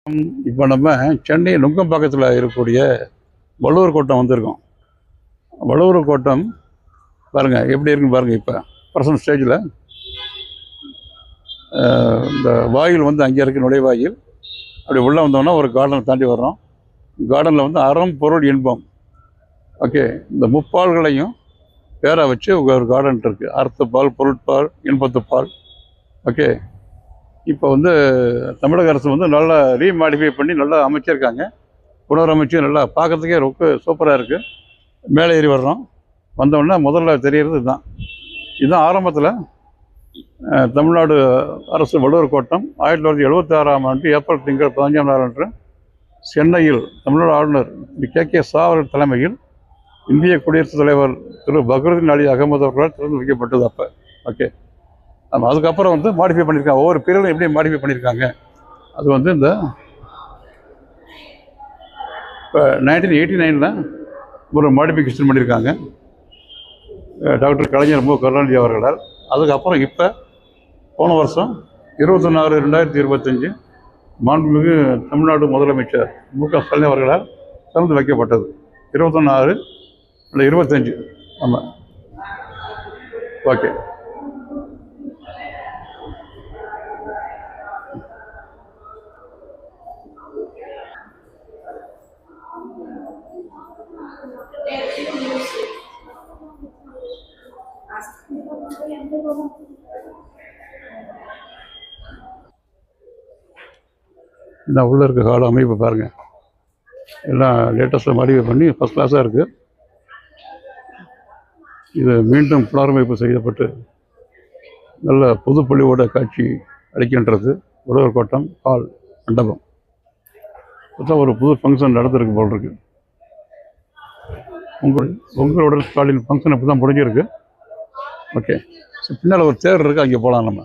இப்போ நம்ம சென்னை நுங்கம்பாக்கத்தில் இருக்கக்கூடிய வள்ளுவர் கோட்டம் வந்திருக்கோம். வள்ளுவர் கோட்டம் பாருங்கள் எப்படி இருக்குன்னு பாருங்கள். இப்போ ப்ரெசன்ட் ஸ்டேஜில் இந்த வாயில் வந்து அங்கே இருக்க நுழைவாயில். அப்படி உள்ளே வந்தோம்னா ஒரு கார்டனை தாண்டி வர்றோம். கார்டனில் வந்து அறம் பொருள் இன்பம், ஓகே, இந்த முப்பால்களையும் பேரை வச்சு ஒரு கார்டன் இருக்குது. அறத்துப்பால், பொருட்பால், இன்பத்துப்பால். ஓகே, இப்போ வந்து தமிழக அரசு வந்து நல்லா ரீமாடிஃபை பண்ணி நல்லா அமைச்சிருக்காங்க. புனரமைச்சு நல்லா பார்க்குறதுக்கே ரொம்ப சூப்பராக இருக்குது. மேலே ஏறி வர்றோம். வந்தோடனே முதல்ல தெரிகிறது இதுதான் ஆரம்பத்தில் தமிழ்நாடு அரசு வள்ளுவர் கோட்டம் 1976ஆம் ஆண்டு ஏப்ரல் திங்கள் 15ஆம் நாள் அன்று சென்னையில் தமிழ்நாடு ஆளுநர் கே சா அவர்கள் தலைமையில் இந்திய குடியரசுத் தலைவர் திரு பக்ருதீன் அலி அகமது அவர்களால் திறந்து வைக்கப்பட்டது. அப்போ ஓகே, நம்ம அதுக்கப்புறம் வந்து மாடிஃபை பண்ணியிருக்காங்க. ஒவ்வொரு பீரியடும் எப்படி மாடிஃபை பண்ணியிருக்காங்க. அது வந்து இந்த இப்போ 1989 ஒரு மாடிஃபிகேஷன் பண்ணியிருக்காங்க டாக்டர் கலைஞர் மு கருணாநிதி அவர்களால். அதுக்கப்புறம் இப்போ போன வருஷம் 26/2025 மாண்புமிகு தமிழ்நாடு முதலமைச்சர் மு.க. ஸ்டாலின் அவர்களால் திறந்து வைக்கப்பட்டது. 26 இல்லை 25. ஆமாம், ஓகே. இந்த உள்ளே இருக்க கால அமைப்பு பாருங்கள். எல்லாம் லேட்டஸ்ட்டாக மாடிஃபை பண்ணி ஃபஸ்ட் கிளாஸாக இருக்குது. இது மீண்டும் புனரமைப்பு செய்யப்பட்டு நல்ல புதுப்பொலிவோட காட்சி அளிக்கின்றது. வள்ளுவர் கோட்டம் ஹால் மண்டபம் இப்போ ஒரு புது ஃபங்க்ஷன் நடந்திருக்கு போல் இருக்கு. உங்களோட ஸ்டாலின் ஃபங்க்ஷன் இப்போ தான் முடிஞ்சிருக்கு. ஓகே, பின்னால் ஒரு தேர் இருக்குது, அங்கே போகலாம். நம்ம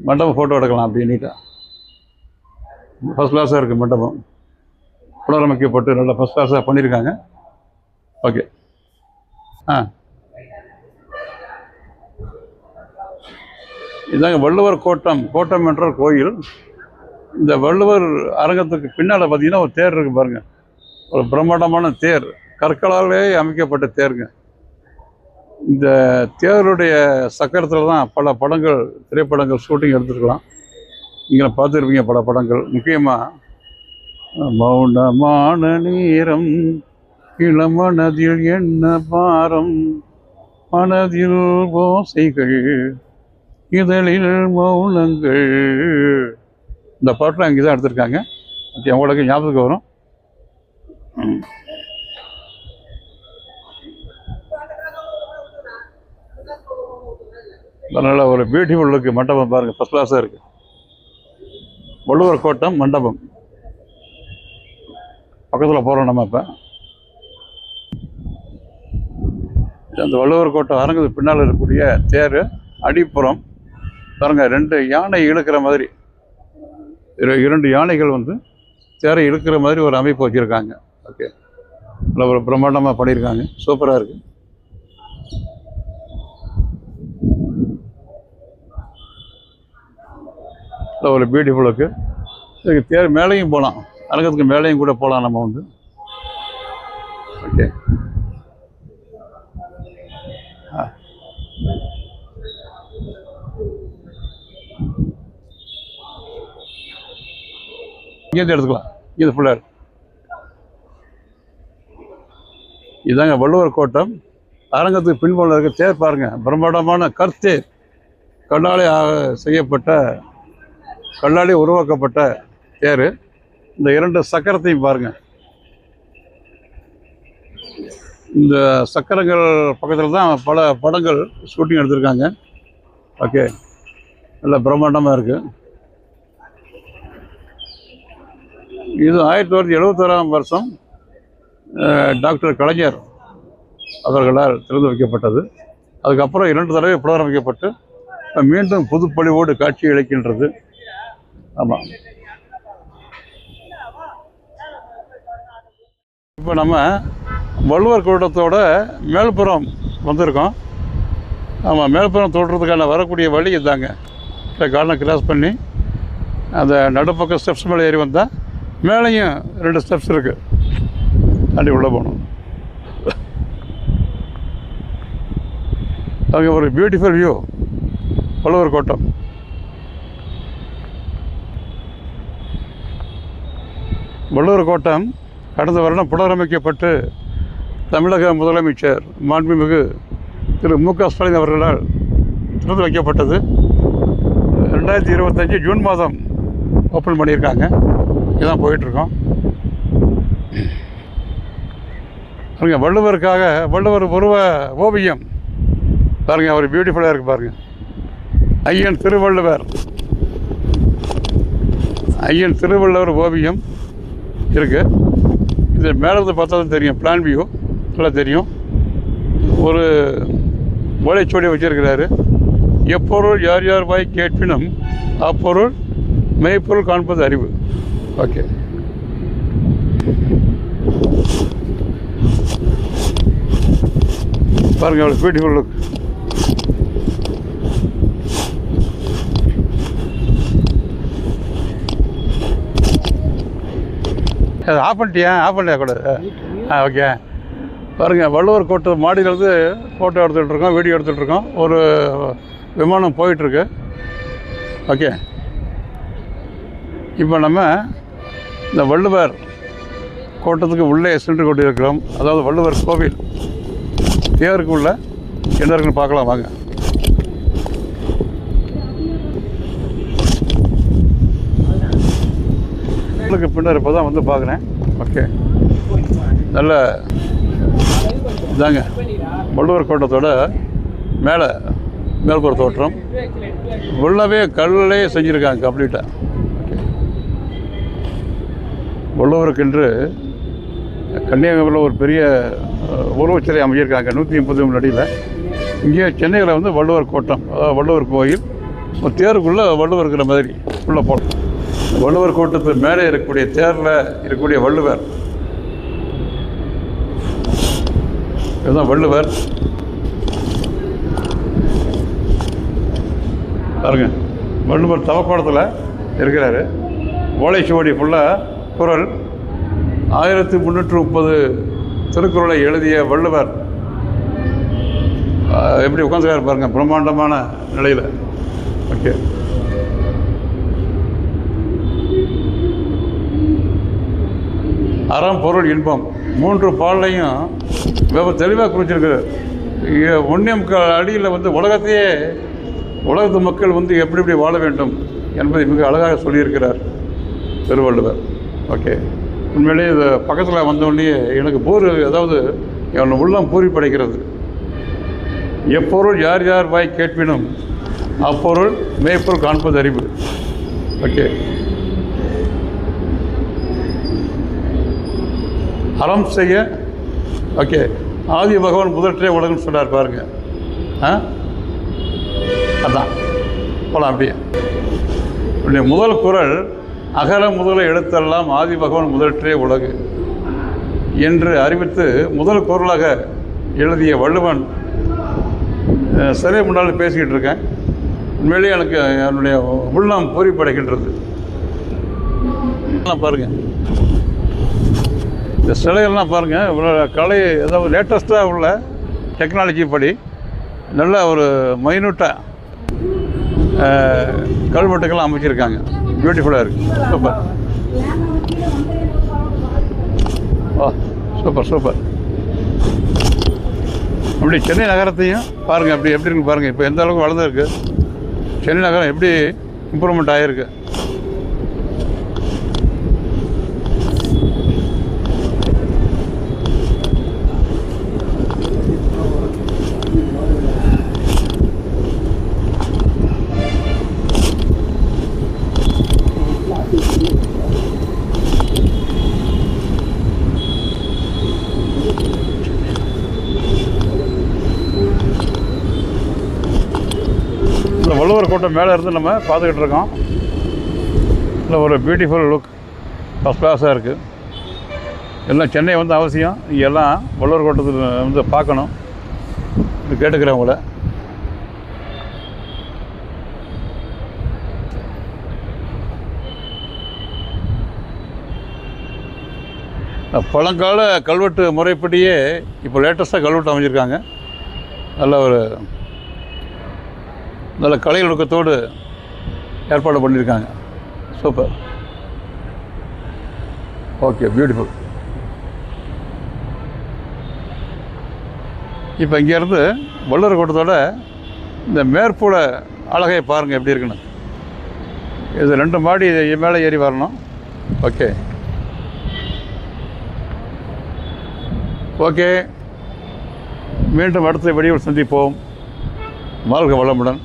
மண்டபம் ஃபோட்டோ எடுக்கலாம். அப்படி நீட்டாக ஃபஸ்ட் கிளாஸாக இருக்குது. மண்டபம் புனரமைக்கப்பட்டு நல்லா ஃபஸ்ட் கிளாஸாக பண்ணியிருக்காங்க. ஓகே, இதாங்க வள்ளுவர் கோட்டம். கோட்டம் என்றால் கோயில். இந்த வள்ளுவர் அரங்கத்துக்கு பின்னால் பார்த்தீங்கன்னா ஒரு தேர் இருக்குது பாருங்கள். ஒரு பிரம்மாண்டமான தேர், கற்களாலே அமைக்கப்பட்ட தேருங்க. இந்த தேருடைய சக்கரத்தில் தான் பல படங்கள், திரைப்படங்கள் ஷூட்டிங் எடுத்துருக்கலாம். நீங்கள் பார்த்துருப்பீங்க பல படங்கள். முக்கியமாக மௌனமான நேரம், இளமனதில் என்ன பாரம், மனதில் ஓசைகள், இதழில் மௌனங்கள். இந்த பாட்டெலாம் இங்கே தான் எடுத்திருக்காங்க. உங்களுக்கு ஞாபகத்துக்கு வரும். அதனால் ஒரு பியூட்டிஃபுல் லுக்கு. மண்டபம் பாருங்கள், ஃபஸ்ட் கிளாஸாக இருக்குது. வள்ளுவர் கோட்டம் மண்டபம் பக்கத்தில் போகிறோம் நம்ம. இப்போ அந்த வள்ளுவர் கோட்டம் அரங்குக்கு பின்னால் இருக்கக்கூடிய தேர் அடிப்புறம் பாருங்கள். 2 யானை இழுக்கிற மாதிரி, 2 யானைகள் வந்து தேரை இழுக்கிற மாதிரி ஒரு அமைப்பு வச்சுருக்காங்க. ஓகே, நல்லா ஒரு பிரம்மாண்டமாக பண்ணியிருக்காங்க. சூப்பராக இருக்குது. ஒரு பியூட்டிஃபுல்லுக்கு தேர் மேலேயும் போகலாம், அரங்கத்துக்கு மேலேயும் கூட போகலாம் நம்ம வந்து. ஓகே, இங்கேருந்து எடுத்துக்கலாம். இது ஃபுல்லாக இதாங்க வள்ளுவர் கோட்டம். அரங்கத்துக்கு பின்புறம் இருக்க தேர் பாருங்கள். பிரம்மாண்டமான கற்தேர், கல்லாலே செய்யப்பட்ட, கல்லாலே உருவாக்கப்பட்ட தேர். இந்த 2 சக்கரத்தையும் பாருங்கள். இந்த சக்கரங்கள் பக்கத்தில் தான் பல படங்கள் ஷூட்டிங் எடுத்திருக்காங்க. ஓகே, நல்ல பிரம்மாண்டமாக இருக்குது. இது 1971ஆம் வருஷம் டாக்டர் கலைஞர் அவர்களால் திறந்து வைக்கப்பட்டது. அதுக்கப்புறம் 2 தடவை புனரமைக்கப்பட்டு மீண்டும் புதுப்பொலிவோடு காட்சி அளிக்கின்றது. ஆமாம், இப்போ நம்ம வள்ளுவர் கோட்டத்தோட மேல்புறம் வந்திருக்கோம். ஆமாம், மேல்புறம் தோற்றத்துக்கான வரக்கூடிய வழி இதாங்க. கார்டனை கிராஸ் பண்ணி அந்த நடுப்பக்கம் ஸ்டெப்ஸ் மேலே ஏறி வந்தால் மேலேயும் 2 ஸ்டெப்ஸ் இருக்குது, தாண்டி உள்ளே போகணும். அங்கே ஒரு பியூட்டிஃபுல் வியூ வள்ளுவர் கோட்டம். வள்ளுவர் கோட்டம் கடந்த வருடம் புனரமைக்கப்பட்டு தமிழக முதலமைச்சர் மாண்புமிகு திரு மு.க. ஸ்டாலின் அவர்களால் திறந்து வைக்கப்பட்டது. 2025 ஜூன் மாதம் ஓப்பன் பண்ணியிருக்காங்க. இதுதான் போயிட்டுருக்கோம். பாருங்கள், வள்ளுவருக்காக வள்ளுவர் உருவ ஓவியம் பாருங்கள், அவர் பியூட்டிஃபுல்லாக இருக்குது பாருங்கள். ஐயன் திருவள்ளுவர் ஓவியம் இருக்குது. இது மேலேருந்து பார்த்தா தான் தெரியும், பிளான் வியூ நல்லா தெரியும். ஒரு ஓலைச்சுவடி வச்சுருக்கிறாரு. எப்பொருள் யார் யார் வாய் கேட்பினும் அப்பொருள் மெய்ப்பொருள் காண்பது அறிவு. ஓகே, பாருங்கள் அவ்வளோ பியூட்டிஃபுல் லுக். அது ஆஃப் பண்ணிட்டியா கூட. ஓகே, பாருங்கள் வள்ளுவர் கோட்டை மாடியிலேருந்து ஃபோட்டோ எடுத்துகிட்ருக்கோம், வீடியோ எடுத்துகிட்ருக்கோம். ஒரு விமானம் போயிட்டுருக்கு. ஓகே, இப்போ நம்ம இந்த வள்ளுவர் கோட்டத்துக்கு உள்ளே சென்று கொண்டிருக்கிறோம். அதாவது வள்ளுவர் கோவில் தேருக்கு உள்ள என்ன இருக்குன்னு பார்க்கலாம் வாங்க. பின்னர் இப்போ தான் வந்து பார்க்குறேன். ஓகே, நல்ல இதாங்க வள்ளுவர் கோட்டத்தோட மேல்புற தோற்றம். உள்ளவே கல்லே செஞ்சுருக்காங்க கம்ப்ளீட்டாக. ஓகே, வள்ளுவருக்கென்று கன்னியாகுமரியில் ஒரு பெரிய உருவச்சிலை அமைச்சிருக்காங்க 130 அடியில். இங்கே சென்னையில் வந்து வள்ளுவர் கோட்டம், அதாவது வள்ளுவர் கோயில் ஒரு தேருக்குள்ளே வள்ளுவர் இருக்கிற மாதிரி உள்ளே போட்டோம். வள்ளுவர் கோட்டத்து மேலே இருக்கக்கூடிய தேரில் இருக்கக்கூடிய வள்ளுவர், இதுதான் வள்ளுவர். பாருங்க, வள்ளுவர் தவக்கோணத்தில் இருக்கிறாரு. ஓலைச்சுவடி ஃபுல்லாக குறள் 1330 திருக்குறளை எழுதிய வள்ளுவர் எப்படி உட்காந்துருக்காரு பாருங்க, பிரம்மாண்டமான நிலையில். ஓகே, அறம் பொருள் இன்பம் 3 பால்லையும் வெப்ப தெளிவாக குறிச்சிருக்கிறார். 1.25 அடியில் வந்து உலகத்து மக்கள் வந்து எப்படி வாழ வேண்டும் என்பதை மிக அழகாக சொல்லியிருக்கிறார் திருவள்ளுவர். ஓகே, உண்மையிலேயே இது பக்கத்தில் வந்தோடனே எனக்கு அதாவது என் உள்ளம் பூரி படைக்கிறது. எப்பொருள் யார் யார் வாய் கேட்பினும் அப்பொருள் மெய்ப்பொருள் காண்பது அறிவு. ஓகே, அறம் செய்ய. ஓகே, ஆதி பகவான் முதற்றே உலகம்னு சொன்னார் பாருங்க. அதான் போகலாம். அப்படியே முதல் குறள் அகர முதல எழுத்தெல்லாம் ஆதி பகவான் முதற்றே உலகு என்று அறிவித்து முதல் குறளாக எழுதிய வள்ளுவன் சிலை முன்னால் பேசிக்கிட்டு இருக்கேன். உண்மையிலேயே எனக்கு என்னுடைய உள்ளம் பூரிப்படைகின்றது. பாருங்கள், இந்த சிலைகள்லாம் பாருங்கள், கலை ஏதாவது லேட்டஸ்ட்டாக உள்ள டெக்னாலஜி படி நல்ல ஒரு மைனூட்டாக கல்வெட்டுக்கெல்லாம் அமைச்சிருக்காங்க. பியூட்டிஃபுல்லாக இருக்குது. சூப்பர். சூப்பர். அப்படி சென்னை நகரத்தையும் பாருங்கள், எப்படி இருக்குன்னு பாருங்கள். இப்போ எந்த அளவுக்கு வளர்ந்துருக்கு சென்னை நகரம், எப்படி இம்ப்ரூவ்மெண்ட் ஆகிருக்கு. இந்த வள்ளுவர் கோட்டம் மேலே இருந்து நம்ம பார்த்துக்கிட்டு இருக்கோம். இல்லை ஒரு பியூட்டிஃபுல் லுக், ஃபஸ்ட் கிளாஸாக இருக்குது. எல்லாம் சென்னை வந்து அவசியம். இங்கே எல்லாம் வள்ளுவர் கோட்டத்தில் வந்து பார்க்கணும் கேட்டுக்கிறவங்கள. பழங்கால கல்வெட்டு முறைப்படியே இப்போ லேட்டஸ்ட்டாக கல்வெட்டு அமைஞ்சிருக்காங்க. நல்ல கலை நுணுக்கத்தோடு ஏற்பாடு பண்ணியிருக்காங்க. சூப்பர். Okay, beautiful. இப்போ இங்கேருந்து வள்ளுவர் கோட்டத்தோட இந்த மேற்புல அழகை பாருங்கள் எப்படி இருக்குன்னு. இது 2 மாடி மேலே ஏறி வரணும். ஓகே ஓகே, மீண்டும் அடுத்த வீடியோவில் சந்திப்போம். வாழ்க வளமுடன்.